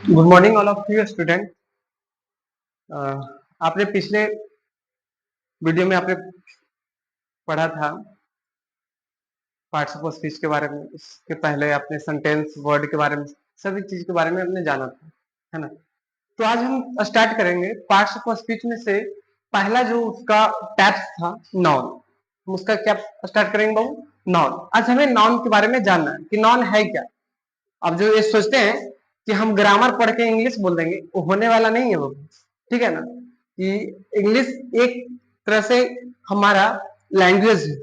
Good morning all of you student. आपने पिछले video में आपने पढ़ा था पार्ट्स ऑफ स्पीच के बारे में। इसके पहले आपने सेंटेंस वर्ड के बारे में सभी चीज के बारे में आपने जाना था, है ना। तो आज हम स्टार्ट करेंगे पार्ट्स ऑफ स्पीच में से पहला जो उसका टाइप्स था नॉन। हम उसका क्या स्टार्ट करेंगे बाबू? नॉन। आज हमें नॉन के बारे में जानना है कि नॉन है क्या। अब जो ये सोचते हैं कि हम ग्रामर पढ़ के इंग्लिश बोल देंगे, वो होने वाला नहीं है बाबू, ठीक है ना। कि इंग्लिश एक तरह से हमारा लैंग्वेज है,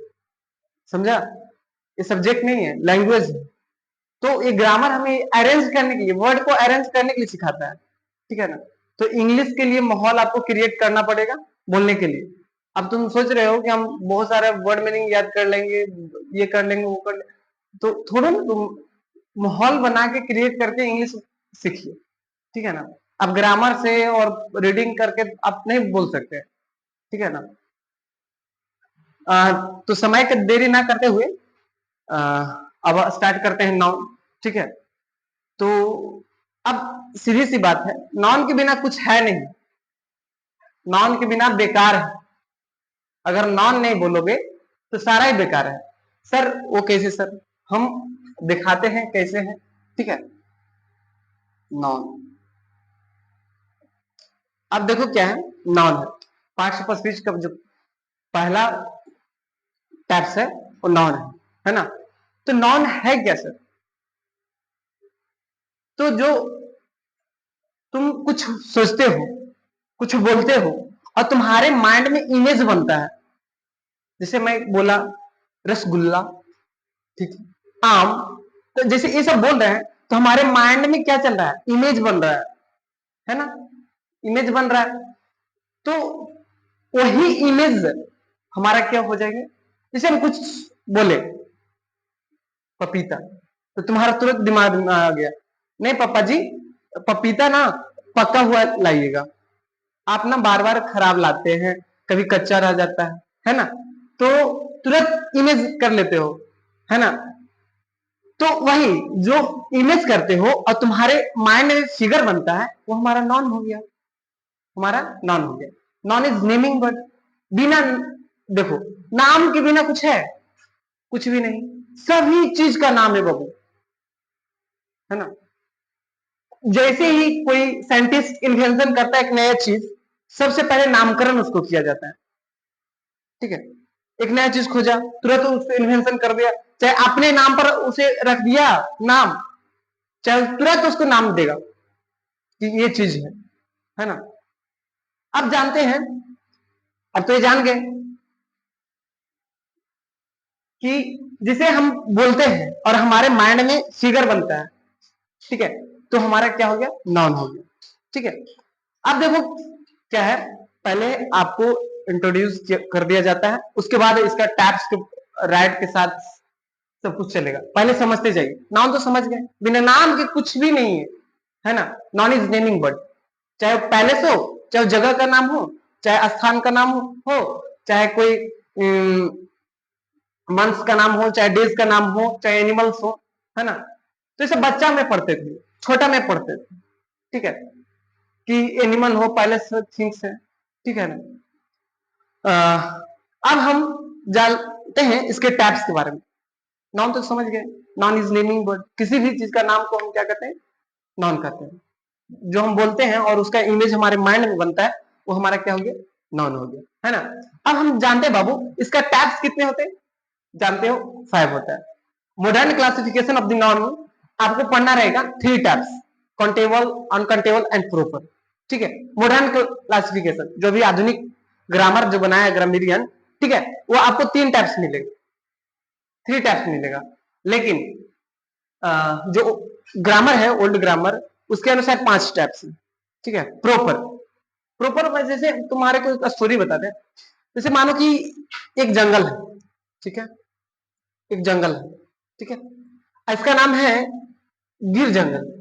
समझा। ये सब्जेक्ट नहीं है, लैंग्वेज है। तो ये ग्रामर हमें अरेंज करने के लिए, वर्ड को अरेंज करने के लिए सिखाता है, ठीक है ना। तो इंग्लिश के लिए माहौल आपको क्रिएट करना पड़ेगा बोलने के लिए। अब तुम सोच रहे हो कि हम बहुत सारे वर्ड मीनिंग याद कर लेंगे, ये कर लेंगे, वो कर लेंगे, तो थोड़ा ना तुम माहौल बना के क्रिएट करके इंग्लिश सीखिए, ठीक है ना। अब ग्रामर से और रीडिंग करके आप नहीं बोल सकते, ठीक है ना। तो समय का देरी ना करते हुए अब स्टार्ट करते हैं नाउन, ठीक है। तो अब सीधी सी बात है, नॉन के बिना कुछ है नहीं, नॉन के बिना बेकार है। अगर नॉन नहीं बोलोगे तो सारा ही बेकार है। सर वो कैसे सर? हम दिखाते हैं कैसे है, ठीक है। नॉन, अब देखो क्या है नॉन है। पार्ट्स ऑफ स्पीच का जो पहला टाइप्स है वो नॉन है ना। तो नॉन है क्या सर? तो जो तुम कुछ सोचते हो, कुछ बोलते हो और तुम्हारे माइंड में इमेज बनता है। जैसे मैं बोला रसगुल्ला, ठीक है, आम, तो जैसे ये सब बोल रहे हैं तो हमारे माइंड में क्या चल रहा है? इमेज बन रहा है ना। इमेज बन रहा है, तो वही इमेज हमारा क्या हो जाएगा। जैसे हम कुछ बोले पपीता, तो तुम्हारा तुरंत दिमाग में आ गया, नहीं पापा जी पपीता ना पका हुआ लाइएगा। आप ना बार बार खराब लाते हैं, कभी कच्चा रह जाता है ना। तो तुरंत इमेज कर लेते हो, है ना। तो वही जो इमेज करते हो और तुम्हारे माइंड में फिगर बनता है, वो हमारा नॉन हो गया, हमारा नॉन हो गया। Non is naming word. बिना, देखो, नाम के बिना कुछ है? कुछ भी नहीं। सभी चीज का नाम है बाबू, है ना। जैसे ही कोई साइंटिस्ट इन्वेंशन करता है एक नया चीज, सबसे पहले नामकरण उसको किया जाता है, ठीक है। एक नया चीज खोजा, तुरंत उसको इन्वेंशन कर दिया, चाहे अपने नाम पर उसे रख दिया नाम, चाहे तुरंत उसको नाम देगा कि ये चीज है ना। अब जानते हैं, अब तो ये जान गए कि जिसे हम बोलते हैं और हमारे माइंड में फिगर बनता है, ठीक है, तो हमारा क्या हो गया? नाउन हो गया, ठीक है। अब देखो क्या है, पहले आपको इंट्रोड्यूस कर दिया जाता है, उसके बाद इसका टैप्स के राइट के साथ सब कुछ चलेगा। पहले समझते जाइए, नाउन तो समझ गए, बिना नाम के कुछ भी नहीं है ना। नॉन इज नेमिंग वर्ड, चाहे पैलेस हो, चाहे जगह का नाम हो, चाहे स्थान का नाम हो, चाहे कोई मंथ्स का नाम हो, चाहे डेज का नाम हो, चाहे एनिमल्स हो, है ना। तो इसे बच्चा में पढ़ते थे, छोटा में पढ़ते थे, ठीक है, कि एनिमल हो, पैलेस हो, थिंग्स है, ठीक है ना। अब हम जानते हैं इसके टाइप्स के बारे में। नाउन तो समझ गए, नॉन इज नेमिंग वर्ड। किसी भी चीज का नाम को हम क्या कहते हैं? नॉन कहते हैं। जो हम बोलते हैं और उसका इमेज हमारे माइंड में बनता है, वो हमारा क्या हो गया? नॉन हो गया, है ना। अब हम जानते हैं बाबू इसका टाइप्स कितने होते हैं? जानते हो 5 होता है। Modern classification of the noun आपको पढ़ना रहेगा 3 types, countable, uncountable and proper, ठीक है। मॉडर्न क्लासिफिकेशन जो भी आधुनिक ग्रामर जो बनाया ग्रामरियन, ठीक है, वो आपको 3 टाइप्स मिलेगा, 3 टाइप्स मिलेगा। लेकिन जो ग्रामर है ओल्ड ग्रामर, उसके अनुसार 5 टाइप्स है, ठीक है। प्रॉपर, प्रॉपर में जैसे तुम्हारे को एक स्टोरी बताते हैं। जैसे मानो कि एक जंगल है, ठीक है, एक जंगल है, ठीक है, इसका नाम है गिर जंगल।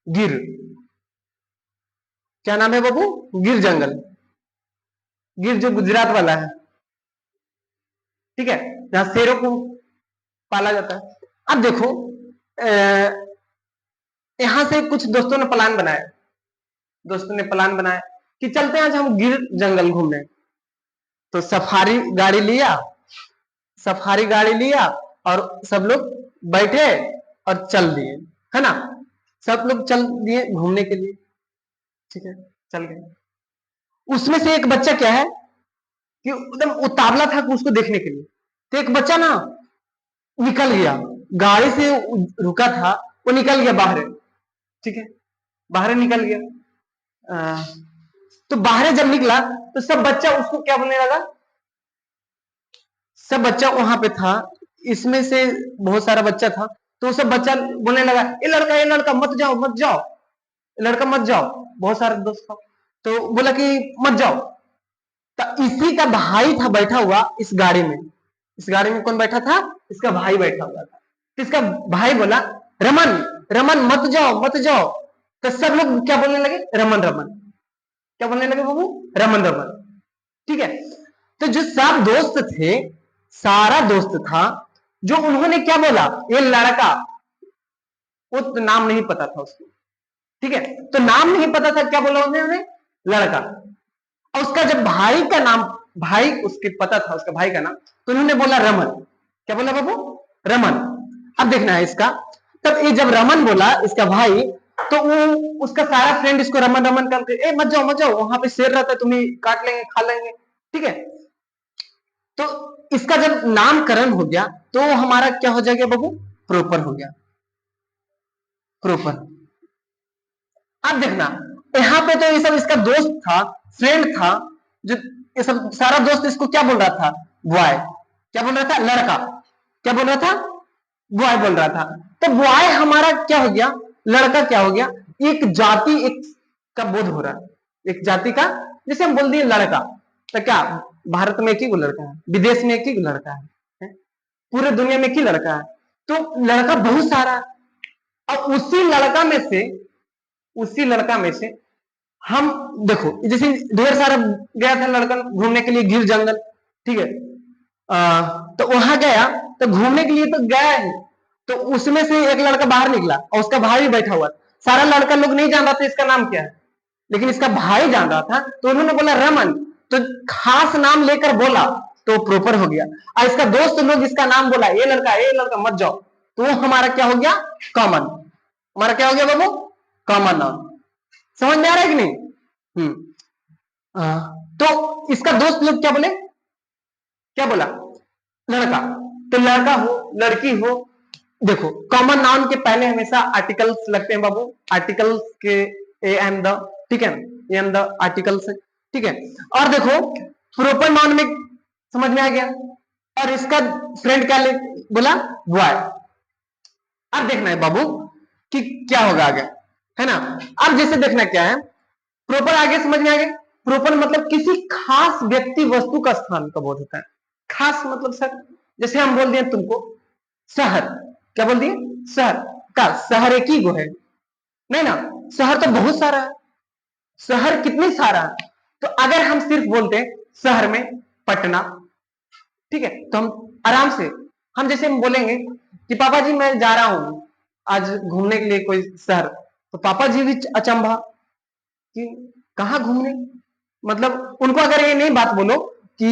गिर, क्या नाम है बाबू? गिर जंगल। गिर जो गुजरात वाला है, ठीक है, जहां शेरों को पाला जाता है। अब देखो यहां से कुछ दोस्तों ने प्लान बनाया कि चलते हैं आज हम गिर जंगल घूमने। तो सफारी गाड़ी लिया और सब लोग बैठे और चल दिए, है ना। सब लोग चल दिए घूमने के लिए, ठीक है, चल गए। उसमें से एक बच्चा क्या है कि एकदम उतावला था उसको देखने के लिए। तो एक बच्चा ना निकल गया, गाड़ी से रुका था वो निकल गया बाहर, ठीक है, बाहर निकल गया। तो बाहर जब निकला तो सब बच्चा उसको क्या बोलने लगा, सब बच्चा वहां पे था, इसमें से बहुत सारा बच्चा था। तो सब बच्चा बोलने लगा, ये लड़का मत जाओ मत जाओ, लड़का मत जाओ। बहुत सारे दोस्त था तो बोला कि मत जाओ। तो इसी का भाई था बैठा हुआ इस गाड़ी में। इस गाड़ी में कौन बैठा था, इसका भाई बैठा हुआ था। तो इसका भाई बोला, रमन रमन मत जाओ मत जाओ। तो सब लोग क्या बोलने लगे, रमन रमन, क्या बोलने लगे बाबू, रमन रमन, ठीक है। तो जो सब दोस्त थे, सारा दोस्त था, जो उन्होंने क्या बोला, ये लड़का, वो तो नाम नहीं पता था उसको, ठीक है। तो नाम नहीं पता था, क्या बोला उन्होंने, लड़का। और उसका जब भाई का नाम, भाई उसके पता था उसका भाई का नाम, तो उन्होंने बोला रमन। क्या बोला बाबू, रमन। अब देखना है इसका, तब ये जब रमन बोला इसका भाई, तो वो उसका सारा फ्रेंड इसको रमन रमन करके, ए मत जाओ वहां पे शेर रहता है, तुम्हें काट लेंगे खा लेंगे, ठीक है। तो इसका जब नामकरण हो गया तो हमारा क्या हो जाएगा बाबू, प्रॉपर हो गया, प्रॉपर। अब देखना यहाँ पे तो ये सब इसका दोस्त था, फ्रेंड था, जो ये सब सारा दोस्त इसको क्या बोल रहा था, बॉय। क्या बोल रहा था, लड़का। क्या बोल रहा था, बॉय बोल रहा था। तो बॉय हमारा क्या हो गया, लड़का क्या हो गया, एक जाति एक का बोध हो रहा है, एक जाति का। जैसे हम बोल दिए लड़का, तो क्या भारत में एक ही लड़का है, विदेश में एक ही लड़का है, पूरे दुनिया में एक ही लड़का है। तो लड़का बहुत सारा है। और उसी लड़का में से हम देखो, जैसे ढेर सारा गया था लड़का घूमने के लिए गिर जंगल, ठीक है। तो वहां गया, तो घूमने के लिए तो गया ही, तो उसमें से एक लड़का बाहर निकला और उसका भाई भी बैठा हुआ। सारा लड़का लोग नहीं जान रहा था इसका नाम क्या है, लेकिन इसका भाई जान रहा था, तो उन्होंने बोला रमन। तो खास नाम लेकर बोला तो प्रॉपर हो गया। और इसका दोस्त लोग इसका नाम बोला, ये लड़का मत जाओ, तो वो हमारा क्या हो गया, कॉमन। हमारा क्या हो गया बाबू, कॉमन नाम। समझ में आ रहा है कि नहीं। तो इसका दोस्त लोग क्या बोले, क्या बोला, लड़का। तो लड़का हो लड़की हो, देखो कॉमन नाउन के पहले हमेशा आर्टिकल्स लगते हैं बाबू, आर्टिकल्स के ए एंड द, ठीक है, ए एंड द आर्टिकल्स, ठीक है। और देखो प्रॉपर नाउन में समझ में आ गया, और इसका फ्रेंड क्या बोला, बॉय। अब देखना है बाबू कि क्या होगा आगे, है ना। अब जैसे देखना क्या है, प्रॉपर आगे समझ में आ गया। प्रॉपर मतलब किसी खास व्यक्ति वस्तु का स्थान का बोध होता है। खास मतलब सर, जैसे हम बोल दिए तुमको शहर, क्या बोल दिए, शहर का, शहर एक ही गो है, नहीं ना, शहर तो बहुत सारा है, शहर कितने सारा है। तो अगर हम सिर्फ बोलते हैं शहर में पटना, ठीक है, तो हम आराम से, हम जैसे हम बोलेंगे कि पापा जी मैं जा रहा हूं आज घूमने के लिए कोई शहर, तो पापा जी भी अचंभा कि कहाँ घूमने, मतलब उनको अगर ये नहीं बात बोलो कि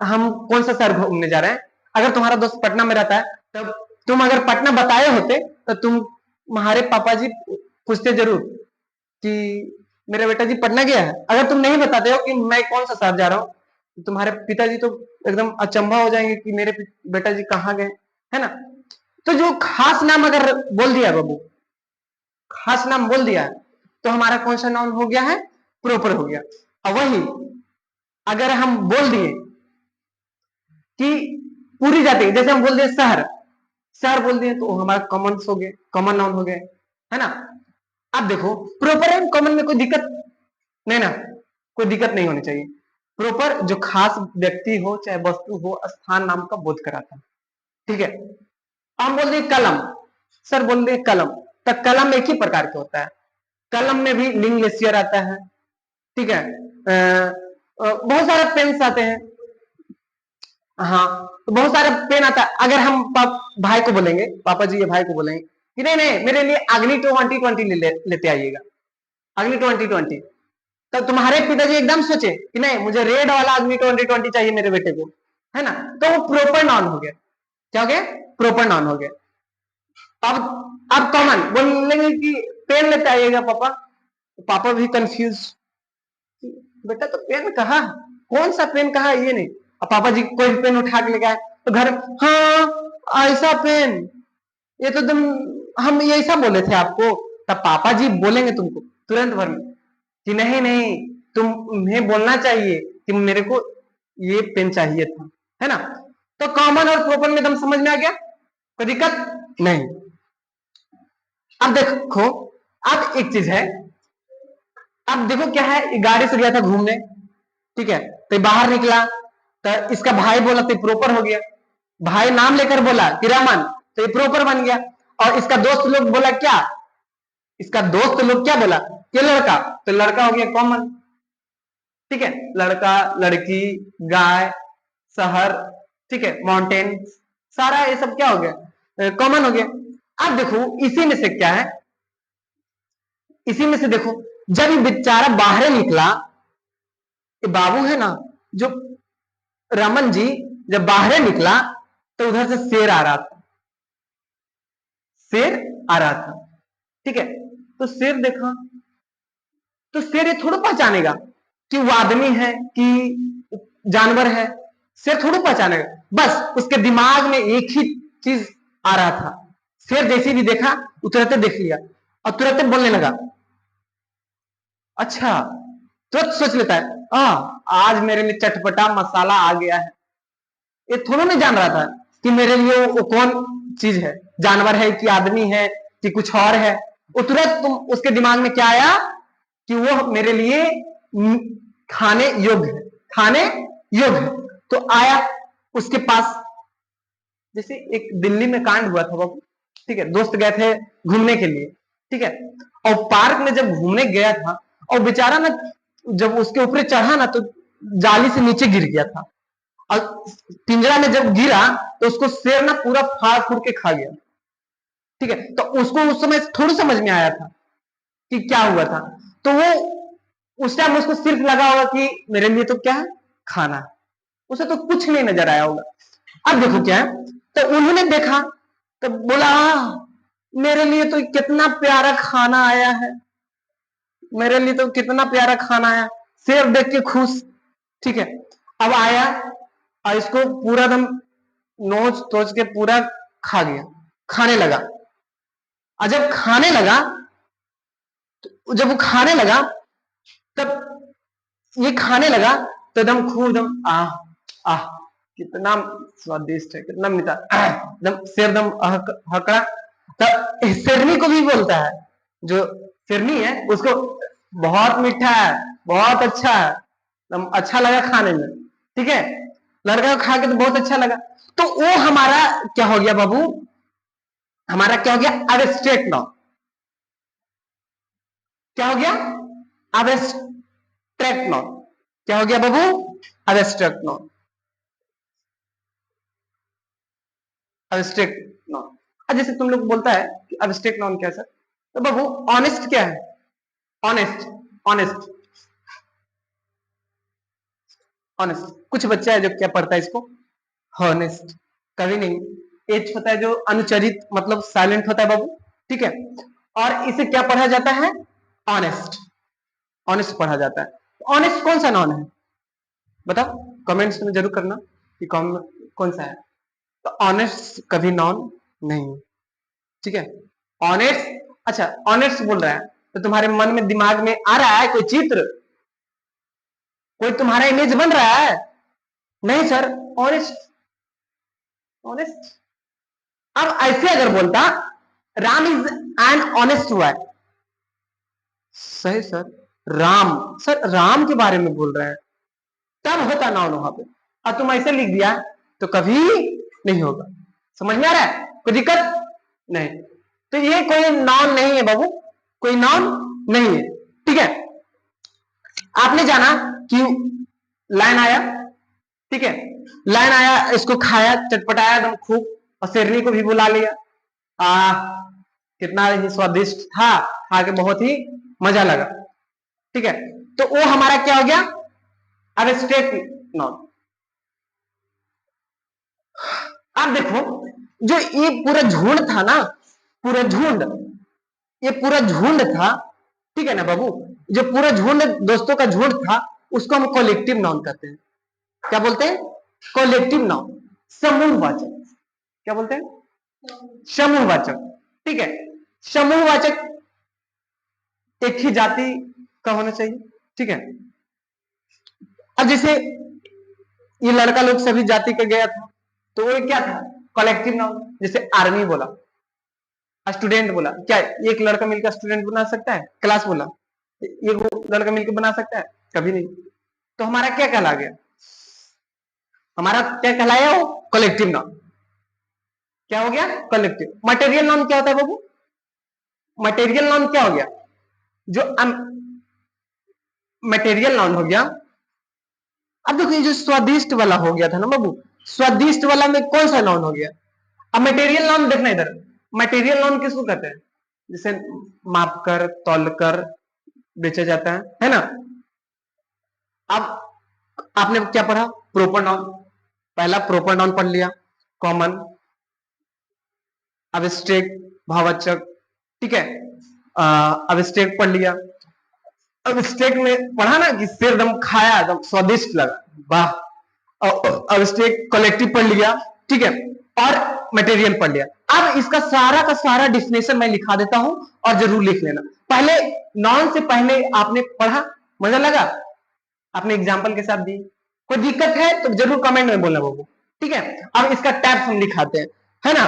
हम कौन सा शहर घूमने जा रहे हैं, अगर तुम्हारा दोस्त पटना में रहता है, तब तुम अगर पटना बताए होते तो तुम्हारे पापा जी पूछते जरूर कि मेरा बेटा जी पटना गया है। अगर तुम नहीं बताते हो कि मैं कौन सा शहर जा रहा हूँ, तो तुम्हारे पिताजी तो एकदम अचंभा हो जाएंगे कि मेरे बेटा जी कहाँ गए, है ना। तो जो खास नाम अगर बोल दिया बाबू, खास नाम बोल दिया तो हमारा कौन सा नाउन हो गया है, प्रॉपर हो गया। और वही अगर हम बोल दिए कि पूरी जाति, जैसे हम बोल दिए शहर, शहर बोल दिए तो हमारा कॉमन हो गए, कॉमन नाउन हो गए, है ना। अब देखो प्रॉपर एंड कॉमन में कोई दिक्कत नहीं ना, कोई दिक्कत नहीं होनी चाहिए। प्रॉपर जो खास व्यक्ति हो चाहे वस्तु हो, स्थान नाम का बोध कराता है, ठीक है। हम बोल दिए कलम, सर बोल दिए कलम, तो कलम एक ही प्रकार के होता है, कलम में भी लिंग लेसियर आता है, ठीक है। बहुत सारे पेन्स आते हैं, हाँ, तो बहुत सारे पेन आता है। अगर हम भाई को बोलेंगे, पापा जी ये भाई को बोलेंगे कि नहीं नहीं मेरे लिए अग्नि 2020 लेते आइएगा, अग्नि 2020, तो तुम्हारे पिताजी एकदम सोचे कि नहीं मुझे रेड वाला अग्नि 2020 चाहिए मेरे बेटे को, है ना, तो वो प्रॉपर नाउन हो गया। क्या हो गया? प्रॉपर नाउन हो गया। अब कॉमन बोलेंगे कि पेन लेते आइएगा पापा, तो पापा भी कंफ्यूज, बेटा तो पेन कहा, कौन सा पेन कहा, ये नहीं। अब पापा जी कोई पेन उठा के लेके आए तो घर, हाँ ऐसा पेन, ये तो तुम, हम ये ऐसा बोले थे आपको। तब पापा जी बोलेंगे तुमको तुरंत भर में कि नहीं नहीं तुम्हें बोलना चाहिए कि मेरे को ये पेन चाहिए था, है ना। तो कॉमन और प्रॉपर में एकदम समझ में आ गया, कोई दिक्कत नहीं। अब देखो, अब एक चीज है, अब देखो क्या है, गाड़ी से गया था घूमने, ठीक है, तो बाहर निकला तो इसका भाई बोला तो प्रॉपर हो गया, भाई नाम लेकर बोला कि रमन, तो ये प्रॉपर बन गया। और इसका दोस्त लोग बोला क्या, इसका दोस्त लोग क्या बोला कि लड़का, तो लड़का हो गया कॉमन, ठीक है, लड़का लड़की गाय शहर, ठीक है, माउंटेन, सारा ये सब क्या हो गया, कॉमन हो गया। अब देखो इसी में से क्या है, इसी में से देखो, जब ये बेचारा बाहर निकला, ये बाबू है ना जो रमन जी, जब बाहर निकला तो उधर से शेर आ रहा था, शेर आ रहा था, ठीक है, तो शेर देखा, तो शेर ये थोड़ा पहचानेगा कि वो आदमी है कि जानवर है, शेर थोड़ा पहचानेगा, बस उसके दिमाग में एक ही चीज आ रहा था, शेर जैसे भी देखा वो तुरंत देख लिया और तुरंत बोलने लगा, अच्छा, तुरंत सोच लेता है आज मेरे लिए चटपटा मसाला आ गया है। ये थोड़ा नहीं जान रहा था कि मेरे लिए वो कौन चीज है, जानवर है कि आदमी है कि कुछ और है, वो तुरंत उसके दिमाग में क्या आया कि वो मेरे लिए खाने योग्य है, खाने योग्य है, तो आया उसके पास। जैसे एक दिल्ली में कांड हुआ था बाबू, ठीक है, दोस्त गए थे घूमने के लिए, ठीक है, और पार्क में जब घूमने गया था और बेचारा ना जब उसके ऊपर चढ़ा ना तो जाली से नीचे गिर गया था, और पिंजरा में जब गिरा तो उसको शेर ना पूरा फाड़ फूड़ के खा गया, ठीक है, तो उसको उस समय थोड़ी समझ में आया था कि क्या हुआ था, तो वो उस टाइम उसको सिर्फ लगा होगा कि मेरे लिए तो क्या है, खाना, उसे तो कुछ नहीं नजर आया होगा। अब देखो क्या है, तो उन्होंने देखा तो बोला मेरे लिए तो कितना प्यारा खाना आया है, मेरे लिए तो कितना प्यारा खाना आया, शेर देख के खुश, ठीक है, अब आया और इसको पूरा दम नोच तोच के पूरा खा गया, खाने लगा। और जब खाने लगा, तो जब वो खाने लगा तब ये खाने लगा तो एकदम खूब एकदम आह आह कितना स्वादिष्ट है, कितना मीठा, एकदम शेर एकदम हकड़ा, तब शेरनी को भी बोलता है, जो शेरनी है उसको, बहुत मीठा है, बहुत अच्छा है, एकदम अच्छा लगा खाने में, ठीक है, लड़का को खा के तो बहुत अच्छा लगा। तो वो हमारा क्या हो गया बाबू, हमारा क्या हो गया, एब्स्ट्रैक्ट नाउन, क्या हो गया, एब्स्ट्रैक्ट नाउन, क्या हो गया बाबू, एब्स्ट्रैक्ट नाउन, एब्स्ट्रैक्ट नाउन। जैसे तुम लोग बोलता है कि एब्स्ट्रैक्ट नाउन क्या है सर, तो बाबू ऑनेस्ट क्या है, ऑनेस्ट, ऑनेस्ट, ऑनेस्ट, कुछ बच्चा है जो क्या पढ़ता है इसको, हॉनेस्ट, कभी नहीं, एच होता है जो अनुचरित मतलब साइलेंट होता है बाबू, ठीक है, और इसे क्या पढ़ा जाता है, ऑनेस्ट, ऑनेस्ट पढ़ा जाता है। ऑनेस्ट कौन सा नाउन है बताओ, कमेंट्स में जरूर करना कि कौन सा है। तो ऑनेस्ट कभी नाउन नहीं, ठीक है, ऑनेस्ट, अच्छा ऑनेस्ट बोल रहा है तो तुम्हारे मन में दिमाग में आ रहा है कोई चित्र, कोई तुम्हारा इमेज बन रहा है, नहीं सर, ऑनेस्ट, ऑनेस्ट। अब ऐसे अगर बोलता Ram is an honest boy, सही सर, राम, सर राम के बारे में बोल रहे हैं, तब होता नाउन वहां पे, अब तुम ऐसे लिख दिया तो कभी नहीं होगा, समझ में आ रहा है, कोई दिक्कत नहीं, तो ये कोई नाउन नहीं है बाबू, कोई नाउन नहीं है, ठीक है। आपने जाना कि लाइन आया, ठीक है। लायन आया, इसको खाया, चटपटाया एकदम खूब, और शेरनी को भी बुला लिया। आ कितना ही स्वादिष्ट था, खा के बहुत ही मजा लगा। ठीक है, तो वो हमारा क्या हो गया, एब्स्ट्रैक्ट नाउन। अब देखो, जो ये पूरा झुंड था ना, पूरा झुंड, ये पूरा झुंड था, ठीक है ना बाबू, जो पूरा झुंड दोस्तों का झुंड था, उसको हम कलेक्टिव नाउन कहते हैं। क्या बोलते हैं, कलेक्टिव नाउन, समूहवाचक। क्या बोलते हैं, समूहवाचक। ठीक है, समूहवाचक एक ही जाति का होना चाहिए। ठीक है, अब जैसे ये लड़का लोग सभी जाति का गया था, तो वो क्या था, कलेक्टिव नाउन। जैसे आर्मी बोला, स्टूडेंट बोला, क्या एक लड़का मिलकर स्टूडेंट बना सकता है, क्लास बोला एक लड़का मिलकर बना सकता है, कभी नहीं। तो हमारा क्या कहला गया, हमारा क्या कहलाया, वो कलेक्टिव नाउन। क्या हो गया, कलेक्टिव। मटेरियल नाउन क्या होता है बाबू, मटेरियल नाउन क्या हो गया, जो मटेरियल नाउन हो गया। अब देखो, ये जो स्वादिष्ट वाला हो गया था ना बाबू, स्वादिष्ट वाला में कौन सा नाउन हो गया। अब मटेरियल नाउन देखना इधर, मटेरियल नाउन किसको कहते हैं, जिसे माप कर तौल कर बेचा जाता है ना। अब आपने क्या पढ़ा, प्रोपर नाउन, पहला प्रोपर नाउन पढ़ लिया, कॉमन, अब्स्ट्रैक्ट, भाववाचक। ठीक है, अब्स्ट्रैक्ट पढ़ लिया। अब्स्ट्रैक्ट में पढ़ा ना कि सिर दम खाया, एकदम स्वादिष्ट लगा, वाह। अब्स्ट्रैक्ट कलेक्टिव पढ़ लिया। ठीक है, और मटेरियल पढ़ लिया। अब इसका सारा का सारा डिफिनेशन मैं लिखा देता हूं, और जरूर लिख लेना। पहले नाउन से पहले आपने पढ़ा, मजा लगा, आपने एग्जाम्पल के साथ दी, कोई दिक्कत है तो जरूर कमेंट में बोलना बाबू। ठीक है, अब इसका टैप्स हम लिखाते हैं, है ना।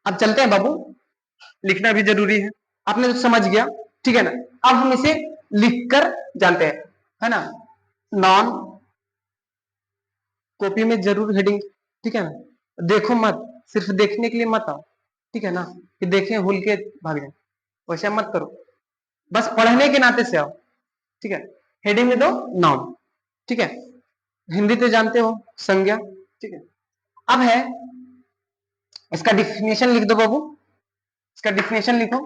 अब चलते हैं बाबू, लिखना भी जरूरी है, आपने तो समझ गया। ठीक है ना, अब हम इसे लिखकर जानते हैं, है ना। नॉन, कॉपी में जरूर हेडिंग, ठीक है ना, देखो मत, सिर्फ देखने के लिए मत आओ, ठीक है ना, कि देखें भूल के भाग जाए, वैसे मत करो, बस पढ़ने के नाते से आओ। ठीक है, हेडिंग में दो नाउन। ठीक है, हिंदी तो जानते हो, संज्ञा। ठीक है, अब है इसका डिफिनेशन लिख दो बाबू, इसका डिफिनेशन लिखो।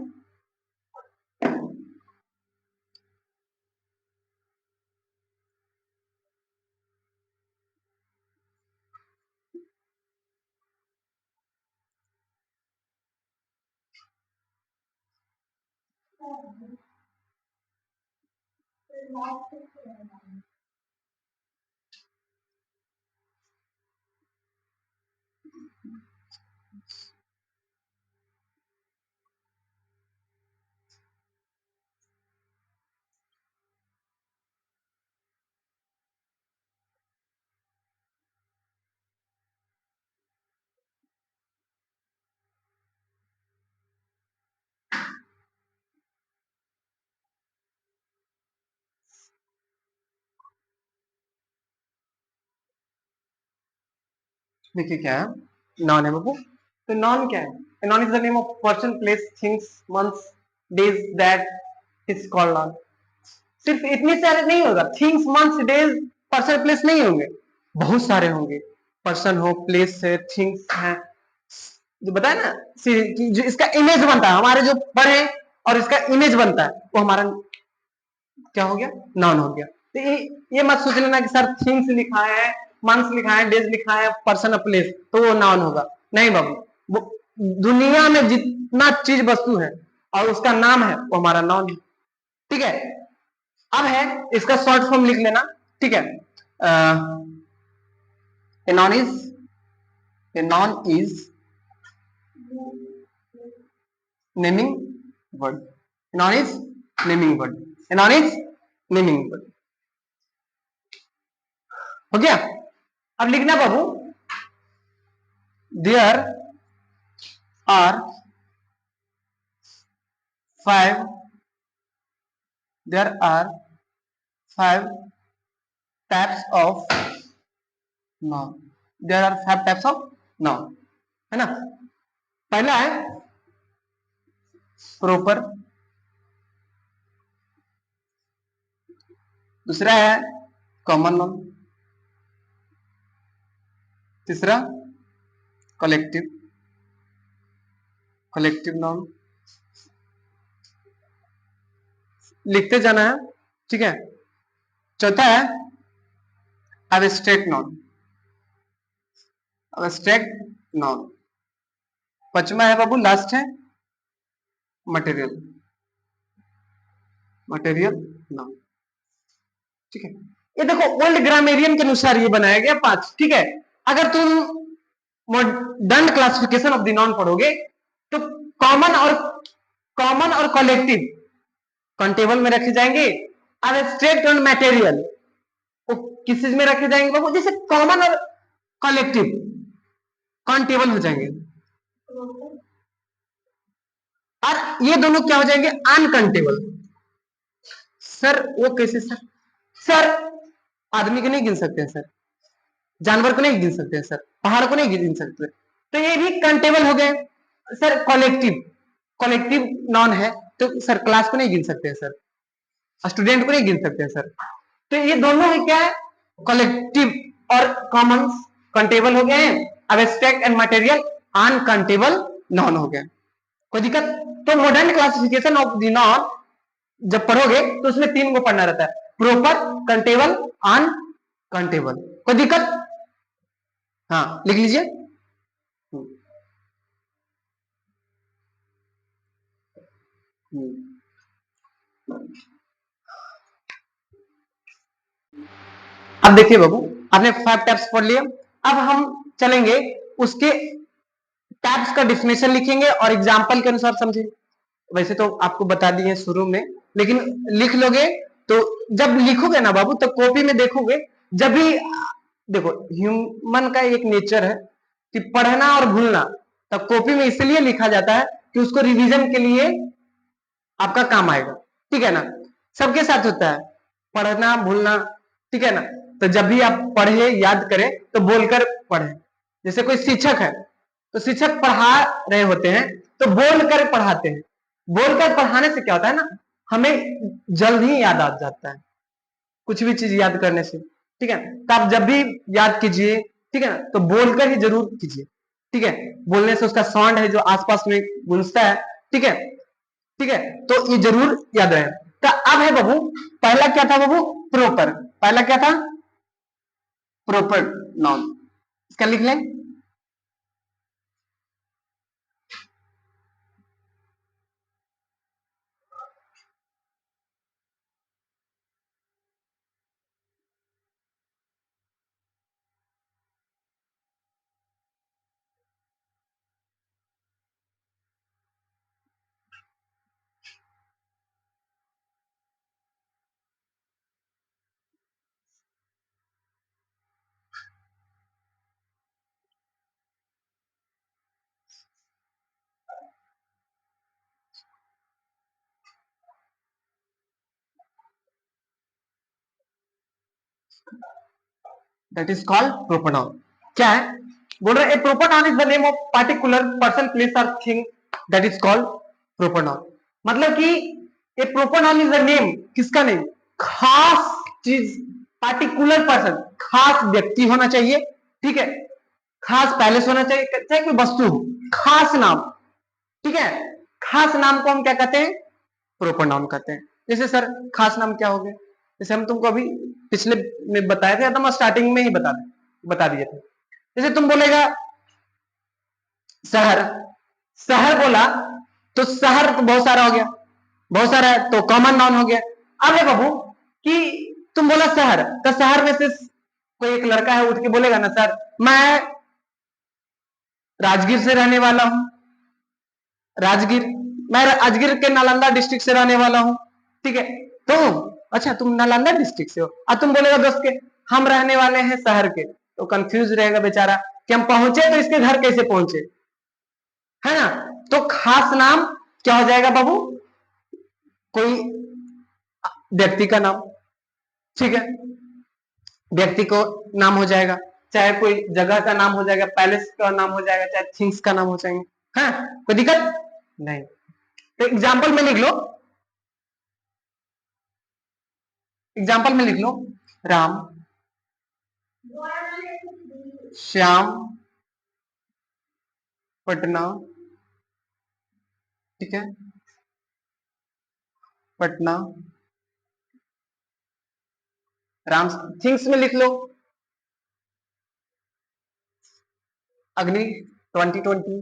देखिए क्या है, नॉन है बाबू। तो नॉन क्या है, non is the name of person, place, things, months, days, that is called non. सिर्फ इतने सारे नहीं होगा, things, months, days, person, place नहीं होंगे, बहुत सारे होंगे। पर्सन हो, प्लेस है, थिंग्स है, जो बताया ना, जो इसका इमेज बनता है, हमारे जो पढ़े और इसका इमेज बनता है, वो हमारा क्या हो गया, नाउन हो गया। तो ये मत सोच लेना कि सर थिंग्स लिखा है, मंथ्स लिखा है, डेज लिखा है, पर्सन, प्लेस, तो वो नाउन होगा। नहीं बाबू, वो दुनिया में जितना चीज वस्तु है और उसका नाम है, वो हमारा नाउन है। ठीक है, अब है इसका शॉर्ट फॉर्म लिख लेना। ठीक है, a noun is, a noun is naming word, noun is naming word, a noun is naming word. हो गया, अब लिखना बाबू, there are five, there are five types of noun, there are five types of noun, है ना। पहला है proper, दूसरा है कॉमन नाउन, तीसरा कलेक्टिव, कलेक्टिव नाउन लिखते जाना है, ठीक है। चौथा है एब्स्ट्रैक्ट नाउन, एब्स्ट्रैक्ट नाउन। पांचवा है बाबू, लास्ट है मटेरियल, मटेरियल नाउन, ठीक है। ये देखो ओल्ड ग्रामेरियन के अनुसार ये बनाया गया 5, ठीक है। अगर तुम modern classification of the noun पढ़ोगे तो कॉमन और कलेक्टिव कॉन्टेबल में रखे जाएंगे, एब्स्ट्रैक्ट और मटेरियल वो किस चीज में रखे जाएंगे बाबू, जैसे कॉमन और कलेक्टिव कॉन्टेबल हो जाएंगे, और ये दोनों क्या हो जाएंगे, अनकंटेबल। सर वो कैसे सर? सर आदमी को नहीं गिन सकते हैं सर, जानवर को नहीं गिन सकते हैं सर, पहाड़ को नहीं गिन सकते, तो ये भी कंटेबल हो गए सर। कलेक्टिव, कलेक्टिव नॉन है तो सर क्लास को नहीं गिन सकते हैं सर, स्टूडेंट को नहीं गिन सकते हैं सर। तो ये दोनों है क्या है, कलेक्टिव और कॉमन कंटेबल हो गए हैं, abstract and material uncountable non हो गए। कोई दिक्कत? तो modern classification of the non जब पढ़ोगे तो उसमें 3 को पढ़ना रहता है, प्रॉपर, कंटेबल, अनकंटेबल। कोई दिक्कत? हाँ लिख लीजिए। अब देखिए बाबू, आपने 5 टैप्स पढ़ लिया, अब हम चलेंगे उसके टैप्स का डिफिनेशन लिखेंगे और एग्जाम्पल के अनुसार समझेंगे। वैसे तो आपको बता दिए शुरू में, लेकिन लिख लोगे तो जब लिखोगे ना बाबू तो कॉपी में देखोगे, जब भी देखो ह्यूमन का एक नेचर है कि पढ़ना और भूलना, तब कॉपी में इसलिए लिखा जाता है कि उसको रिवीजन के लिए आपका काम आएगा, ठीक है ना। सबके साथ होता है पढ़ना भूलना, ठीक है ना। तो जब भी आप पढ़े याद करें तो बोलकर पढ़े। जैसे कोई शिक्षक है तो शिक्षक पढ़ा रहे होते हैं तो बोलकर पढ़ाते हैं, बोलकर पढ़ाने से क्या होता है ना, हमें जल्द ही याद आ जाता है कुछ भी चीज याद करने से, ठीक है। तो आप जब भी याद कीजिए, ठीक है ना, तो बोलकर ही जरूर कीजिए, ठीक है। बोलने से उसका साउंड है जो आसपास में गूंजता है, ठीक है, ठीक है, तो ये जरूर याद रहे। तो अब है बाबू, पहला क्या था बाबू, प्रॉपर। पहला क्या था, प्रॉपर नाउन, इसका लिख लें। That is called proper noun. क्या है बोल रहे हैं, proper noun is the name of particular person place और thing that is called proper noun. मतलब कि a proper noun is the name, किसका नेम, खास चीज, पार्टिकुलर पर्सन, खास व्यक्ति होना चाहिए, ठीक है, खास पैलेस होना चाहिए, चाहे कोई वस्तु हो, खास नाम, ठीक है। खास नाम को हम क्या कहते हैं, प्रॉपर नाउन कहते हैं। जैसे सर खास नाम क्या हो गए, जैसे हम तुमको अभी पिछले में बताए थे, एकदम स्टार्टिंग में ही बता दिए थे। जैसे तुम बोलेगा शहर, शहर बोला तो शहर तो बहुत सारा हो गया, बहुत सारा है तो कॉमन नाउन हो गया। अब है बाबू कि तुम बोला शहर, तो शहर में से कोई एक लड़का है उठ के बोलेगा ना, सर मैं राजगीर से रहने वाला हूं, राजगीर, मैं राजगीर के नालंदा डिस्ट्रिक्ट से रहने वाला हूं, ठीक है। तो अच्छा तुम नालंदा डिस्ट्रिक्ट से हो, अब तुम बोलेगा दोस्त के हम रहने वाले हैं शहर के, तो कंफ्यूज रहेगा बेचारा कि हम पहुंचे तो इसके घर कैसे पहुंचे, है ना। तो खास नाम क्या हो जाएगा बाबू, कोई व्यक्ति का नाम, ठीक है, व्यक्ति को नाम हो जाएगा, चाहे कोई जगह का नाम हो जाएगा, पैलेस का नाम हो जाएगा, चाहे थिंग्स का नाम हो जाएंगे, हाँ कोई दिक्कत नहीं। तो एग्जाम्पल में लिख लो, एग्जाम्पल में लिख लो, राम, श्याम, पटना, ठीक है, पटना, राम। थिंग्स में लिख लो, अग्नि 2020,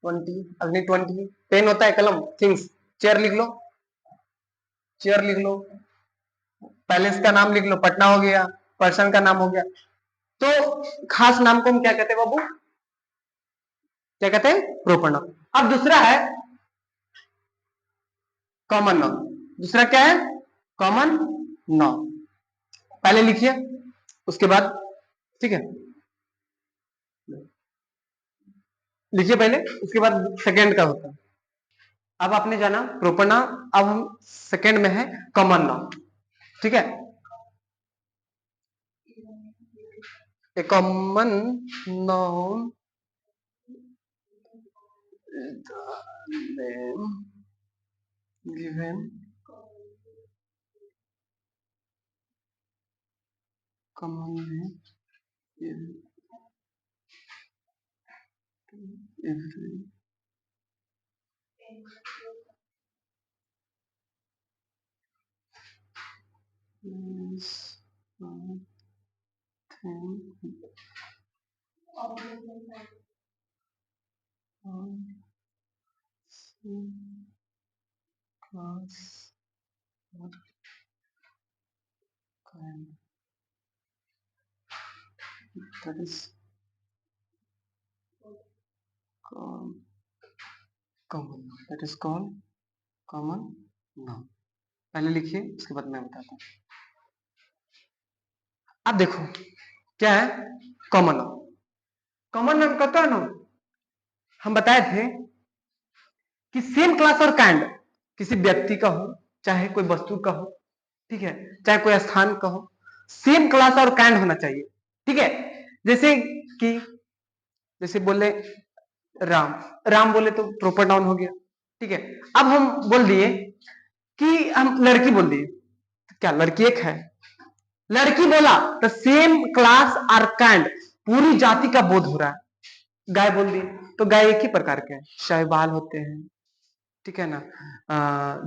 20 अग्नि 20, पेन होता है कलम, थिंग्स, चेयर लिख लो, चेयर लिख लो, पैलेस का नाम लिख लो, पटना हो गया, पर्सन का नाम हो गया। तो खास नाम को हम क्या कहते हैं बाबू, क्या कहते हैं, प्रोपर नाउन। अब दूसरा है कॉमन नाउन। दूसरा क्या है, कॉमन नाउन। पहले लिखिए, उसके बाद, ठीक है, लिखिए पहले, उसके बाद सेकंड का होता है। अब आपने जाना प्रोपर नाउन, अब हम सेकंड में है कॉमन नाउन, ठीक है। A common noun name given common name given to every is thing on same class or kind, that is called common, that is called common noun। पहले लिखिए, उसके बाद मैं बताता हूँ। अब देखो क्या है कॉमन नाउन। कॉमन नाउन कहता है ना, हम बताए थे कि सेम क्लास और काइंड किसी व्यक्ति का हो, चाहे कोई वस्तु का हो, ठीक है, चाहे कोई स्थान का हो, सेम क्लास और काइंड होना चाहिए, ठीक है। जैसे कि, जैसे बोले राम, राम बोले तो प्रॉपर नाउन हो गया, ठीक है। अब हम बोल दिए कि हम लड़की बोल दिए, तो क्या लड़की एक है, लड़की बोला तो सेम क्लास और काइंड, पूरी जाति का बोध हो रहा है। गाय बोल दी तो गाय एक ही प्रकार के हैं, शाहीवाल होते हैं, ठीक है ना,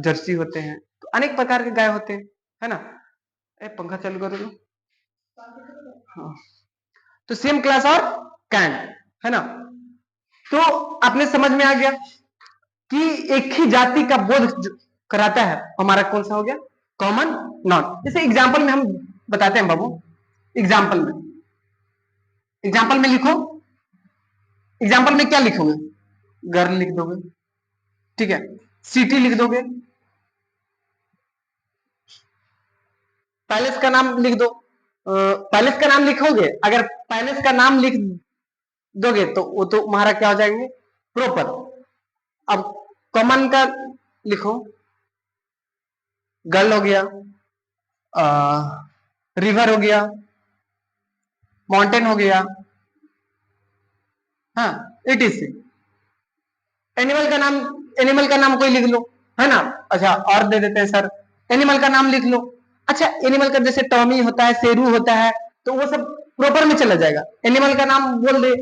जर्सी होते हैं, तो अनेक प्रकार के गाय होते हैं, है ना। पंखा चालू कर दो। हाँ, तो सेम क्लास और कैन, है ना। तो आपने समझ में आ गया कि एक ही जाति का बोध कराता है, हमारा कौन सा हो गया, कॉमन नाउन। जैसे एग्जाम्पल में हम बताते हैं बाबू, एग्जाम्पल में, एग्जाम्पल में लिखो, एग्जाम्पल में क्या लिखोगे, गर्ल लिख दोगे, ठीक है, सिटी लिख दोगे, पैलेस का नाम लिख दो। पैलेस का नाम लिखोगे, अगर पैलेस का नाम लिख दोगे तो वो तो तुम्हारा क्या हो जाएंगे, प्रॉपर। अब कॉमन का लिखो, गर्ल हो गया, रिवर हो गया, माउंटेन हो गया, हाँ, इटीसी। एनिमल का नाम, एनिमल का नाम कोई लिख लो, है ना। अच्छा और दे देते हैं सर, एनिमल का नाम लिख लो। अच्छा एनिमल का जैसे टॉमी होता है, शेरू होता है, तो वो सब प्रॉपर में चला जाएगा। एनिमल का नाम बोल दे,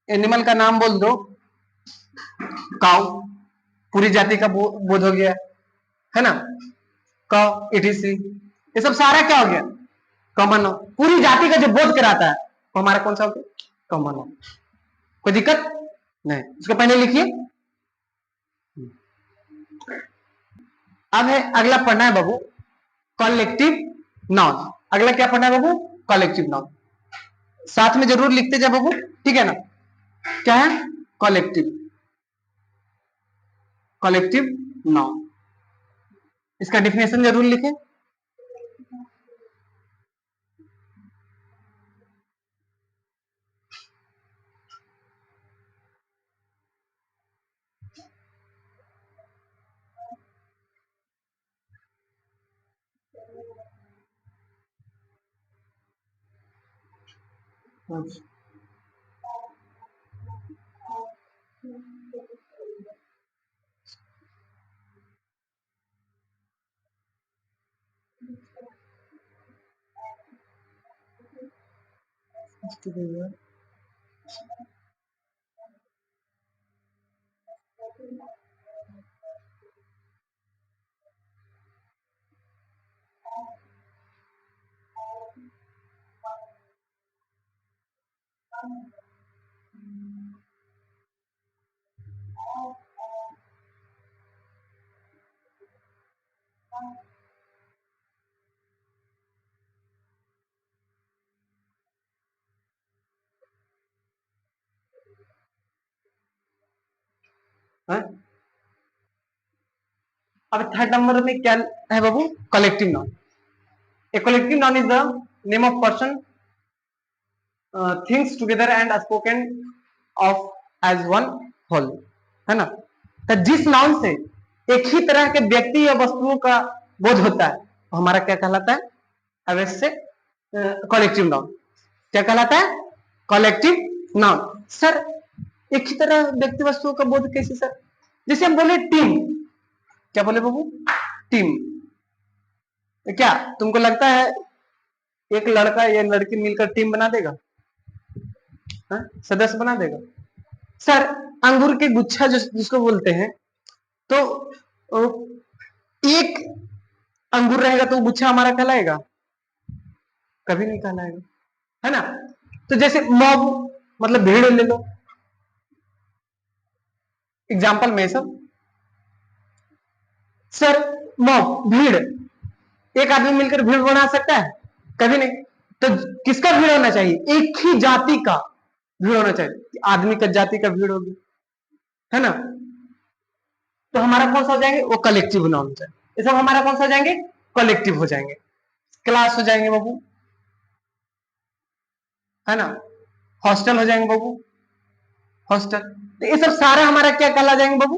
एनिमल का नाम बोल दो, काउ, पूरी जाति का बोध हो गया, है ना, काउ इटीसी, ये सब सारा क्या हो गया, कॉमन हो। पूरी जाति का जो बोध कराता है वो हमारा कौन सा हो गया, कॉमन हो। कोई दिक्कत नहीं, इसको पहले लिखिए। अब है अगला पढ़ना है बाबू, कॉलेक्टिव नाउन। अगला क्या पढ़ना है बाबू, कॉलेक्टिव नाउन। साथ में जरूर लिखते जाए बाबू, ठीक है ना। क्या है, कॉलेक्टिव, कॉलेक्टिव नाउन, इसका डिफिनेशन जरूर लिखें। है? अब थर्ड नंबर में क्या है बाबू? Collective noun. A collective noun is the name of person things together and spoken of as one whole, है ना? तो जिस नाउन से एक ही तरह के व्यक्ति या वस्तुओं का बोध होता है वो हमारा क्या कहलाता है? अवश्य कलेक्टिव नाउन। क्या कहलाता है? Collective noun. सर एक ही तरह व्यक्ति वस्तुओं का बोध कैसे सर? जैसे हम बोले टीम, क्या बोले बाबू? टीम। क्या तुमको लगता है एक लड़का या लड़की मिलकर टीम बना देगा? सदस्य बना देगा? सर अंगूर के गुच्छा जिसको बोलते हैं, तो एक अंगूर रहेगा तो गुच्छा हमारा कहलाएगा? कभी नहीं कहलाएगा, है ना? तो जैसे मॉब मतलब भीड़ ले लो, एग्जाम्पल में सब। सर मॉब भीड़, एक आदमी मिलकर भीड़ बना सकता है? कभी नहीं। तो किसका भीड़ होना चाहिए? एक ही जाति का भीड़ होना चाहिए। आदमी का जाति का भीड़ होगी, है ना? तो हमारा कौन सा हो जाएंगे? वो कलेक्टिव नाउन हो जाएंगे। ये सब हमारा कौन सा हो जाएंगे? कलेक्टिव हो जाएंगे। क्लास हो जाएंगे बाबू, है ना? हॉस्टल हो जाएंगे बाबू, हॉस्टल। तो ये सब सारा हमारा क्या कहला जाएंगे बाबू?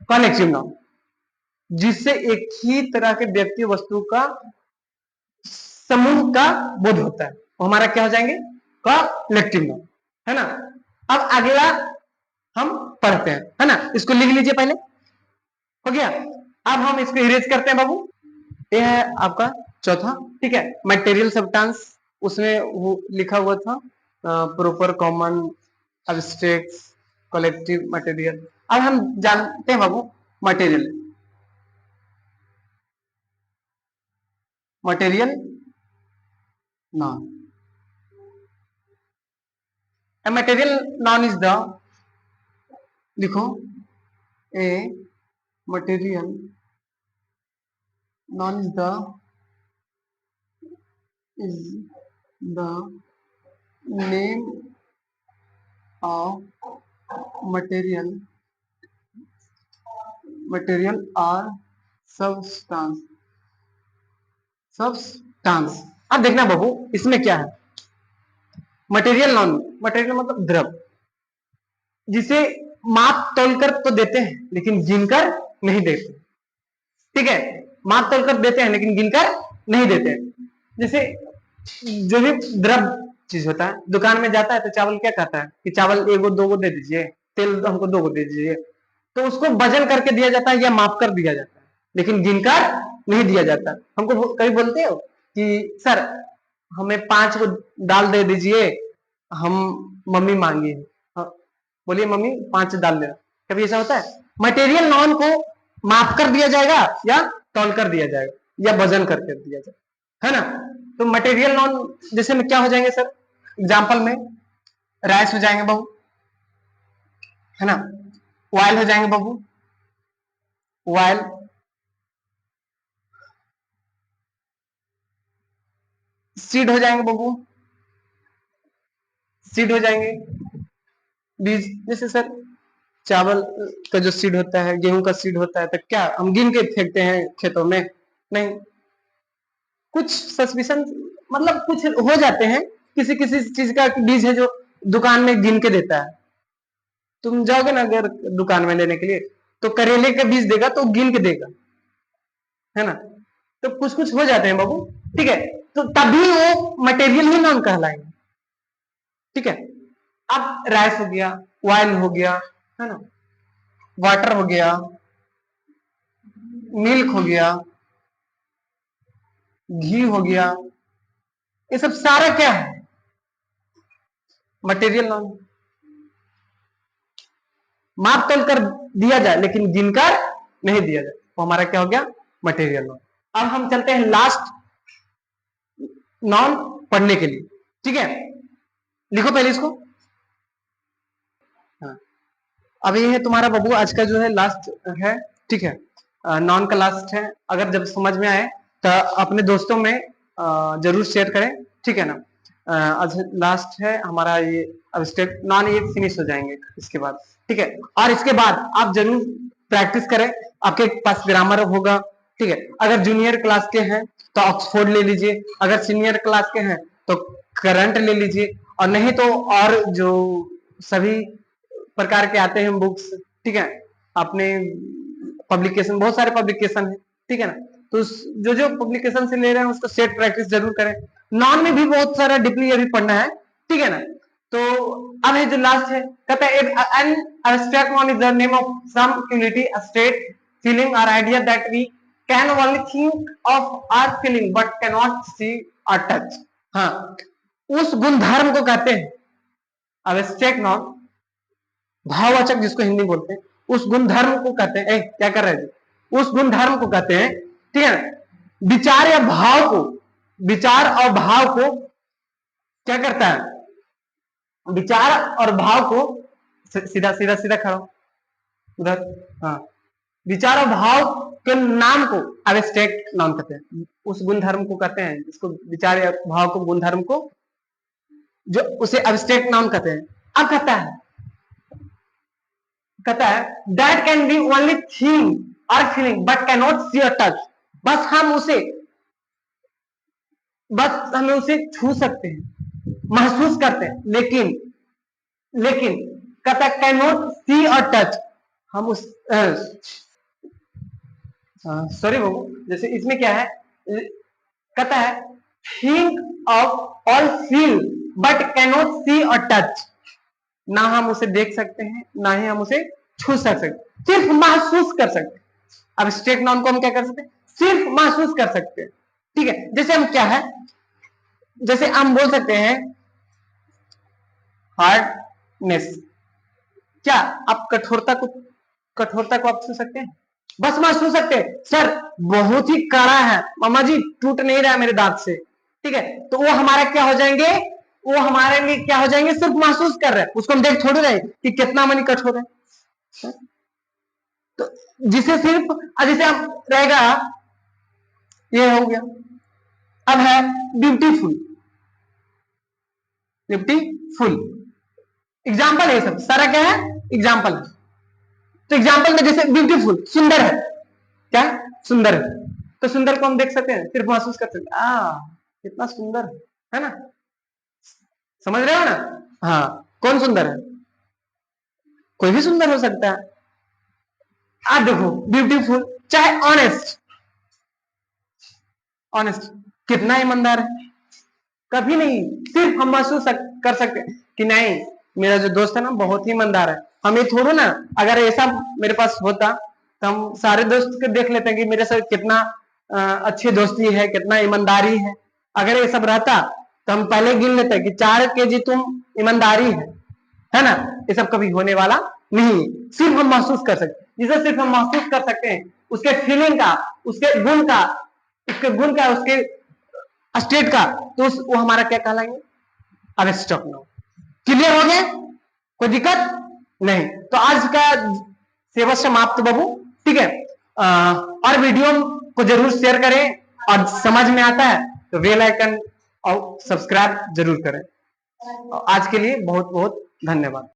Collective noun. जिससे एक ही तरह के व्यक्ति वस्तु का समूह का बोध होता है वो हमारा क्या हो जाएंगे? कलेक्टिव नाउन, है ना? अब अगला हम पढ़ते हैं, है ना? इसको लिख लीजिए पहले। हो गया? अब हम इसको इरेज करते हैं बाबू। ये है आपका चौथा, ठीक है? मटेरियल सब्सटेंस, उसमें वो लिखा हुआ था proper, common, abstract, collective, material. अब हम जानते हैं बाबू material. Material noun, a material noun is the, लिखो, a material noun is the name of material or substance। अब देखना बाबू इसमें क्या है? मटेरियल नाउन, मटेरियल मतलब द्रव, जिसे माप तोलकर तो देते हैं लेकिन गिनकर नहीं देते, ठीक है? माप तोलकर देते हैं लेकिन गिनकर नहीं देते। जैसे जो भी द्रव चीज होता है, दुकान में जाता है तो चावल क्या कहता है कि चावल एगो दो गो दे दीजिए, तेल हमको दो गो दे दीजिए। तो उसको वजन करके दिया जाता है या माप कर दिया जाता है, लेकिन गिनकर नहीं दिया जाता। हमको कभी बोलते हो कि सर हमें 5 को दाल दे दीजिए, हम मम्मी मांगी है, हाँ, बोलिए मम्मी 5 दाल देना। कभी ऐसा होता है? मटेरियल नॉन को माप कर दिया जाएगा या तौल कर दिया जाएगा या वजन करके दिया जाएगा, है ना? तो मटेरियल नॉन जैसे में क्या हो जाएंगे सर? एग्जाम्पल में राइस हो जाएंगे बाबू, है ना? ऑयल हो जाएंगे बाबू, ऑयल। सीड हो जाएंगे बाबू, सीड हो जाएंगे। बीज, जैसे सर चावल का जो सीड होता है, गेहूं का सीड होता है, तो क्या हम गिन के फेंकते हैं खेतों में? नहीं। कुछ सस्पिशन मतलब कुछ हो जाते हैं, किसी किसी चीज का बीज है जो दुकान में गिन के देता है। तुम जाओगे ना अगर दुकान में लेने के लिए, तो करेले का बीज देगा तो गिन के देगा, है ना? तो कुछ कुछ हो जाते हैं बाबू, ठीक है? तो तभी वो मटेरियल ही नाम कहलाएंगे, ठीक है? अब राइस हो गया, ऑयल हो गया, है ना? वाटर हो गया, मिल्क हो गया, घी हो गया, ये सब सारा क्या है? मटेरियल नाउन, माप तोल कर दिया जाए लेकिन गिनकर नहीं दिया जाए, वो हमारा क्या हो गया, मटेरियल नाउन। अब हम चलते हैं लास्ट नाउन पढ़ने के लिए, ठीक है, लिखो पहले इसको। हाँ, अब ये है तुम्हारा बाबू आज का जो है लास्ट है, ठीक है, नॉन का लास्ट है। अगर जब समझ में आए तो अपने दोस्तों में जरूर शेयर करें, ठीक है ना। आज लास्ट है हमारा ये, अब स्टेप नॉन ये फिनिश हो जाएंगे इसके बाद, ठीक है। और इसके बाद आप जरूर प्रैक्टिस करें, आपके पास ग्रामर होगा, ठीक है। अगर जूनियर क्लास के हैं तो ऑक्सफोर्ड ले लीजिए, अगर सीनियर क्लास के हैं तो करंट ले लीजिए, और नहीं तो और जो सभी प्रकार के आते हैं बुक्स, ठीक है, अपने पब्लिकेशन बहुत सारे पब्लिकेशन है, ठीक है ना। तो जो जो पब्लिकेशन से ले रहे हैं उसको सेट प्रैक्टिस जरूर करें। नॉन में भी बहुत सारा डीपली अभी पढ़ना है, ठीक है ना। तो अब है जो लास्ट है, कहता है an abstract noun is the name of some unity, a state, feeling और idea that we can only think of or feeling but can not see और टच। हाँ, उस गुणधर्म को कहते हैं एब्स्ट्रैक्ट नॉन, भाववाचक जिसको हिंदी बोलते हैं, उस गुणधर्म को कहते हैं, क्या कर रहे हैं, उस गुणधर्म को कहते हैं, ठीक है। विचार या भाव को, विचार और भाव को क्या करता है, विचार और भाव को, सीधा सीधा सीधा खड़ा उधर, हाँ, विचार और भाव के नाम को एब्स्ट्रैक्ट नाउन कहते हैं, उस गुणधर्म को कहते हैं जिसको विचार या भाव को, गुणधर्म को, जो उसे एब्स्ट्रैक्ट नाउन कहते हैं। अब कहता है that can be only thing और feeling but can not see और टच, बस हमें उसे छू सकते हैं, महसूस करते हैं, लेकिन कहता है कैन नॉट सी और टच, हम उस सॉरी बाबू, जैसे इसमें क्या है, कहता है थिंक ऑफ और feel but can not see और टच, ना हम उसे देख सकते हैं ना ही हम उसे छू सकते, सिर्फ महसूस कर सकते हैं। अब एब्स्ट्रैक्ट नाउन को हम क्या कर सकते हैं, सिर्फ महसूस कर सकते हैं, ठीक है। जैसे हम क्या है, जैसे हम बोल सकते हैं हार्डनेस, क्या आप कठोरता को आप छू सकते हैं, बस महसूस सकते हैं, सर बहुत ही कड़ा है मामा जी, टूट नहीं रहा है मेरे दांत से, ठीक है। तो वो हमारा क्या हो जाएंगे, वो हमारे लिए क्या हो जाएंगे, सिर्फ महसूस कर रहे हैं, उसको हम देख थोड़ी रहे कि कितना मनी कठोर है। तो जिसे सिर्फ, जैसे हम रहेगा, ये हो गया। अब है ब्यूटीफुल, ब्यूटीफुल एग्जाम्पल है, सब सारा क्या है, एग्जाम्पल है। तो एग्जाम्पल में जैसे ब्यूटीफुल, सुंदर है, क्या सुंदर है, तो सुंदर को हम देख सकते हैं, सिर्फ महसूस कर सकते हैं, कितना सुंदर है ना, समझ रहे हो ना। हाँ, कौन सुंदर है, कोई भी सुंदर हो सकता है। आप देखो ब्यूटीफुल, चाहे ऑनेस्ट, ऑनेस्ट कितना ईमानदार है, कभी नहीं, सिर्फ हम महसूस कर सकते हैं कि नहीं मेरा जो दोस्त है ना बहुत ही ईमानदार है। हम ये थोड़ा ना, अगर ऐसा मेरे पास होता तो हम सारे दोस्त को देख लेते हैं कि मेरे साथ कितना अच्छी दोस्ती है, कितना ईमानदारी है। अगर ये सब रहता तो हम पहले गिन लेते हैं कि 4 kg तुम ईमानदारी है ना। ये सब कभी होने वाला नहीं, सिर्फ हम महसूस कर सकते हैं, जिसे सिर्फ हम महसूस कर सकते हैं, उसके फीलिंग का, उसके गुण का, उसके स्टेट का, तो वो हमारा क्या कहलाएंगे, एब्स्ट्रैक्ट नाउन। क्लियर हो गया, कोई दिक्कत नहीं। तो आज का सेवा समाप्त बाबू, ठीक है। और वीडियो को जरूर शेयर करें, और समझ में आता है तो बेल आइकन और सब्सक्राइब जरूर करें। आज के लिए बहुत बहुत धन्यवाद।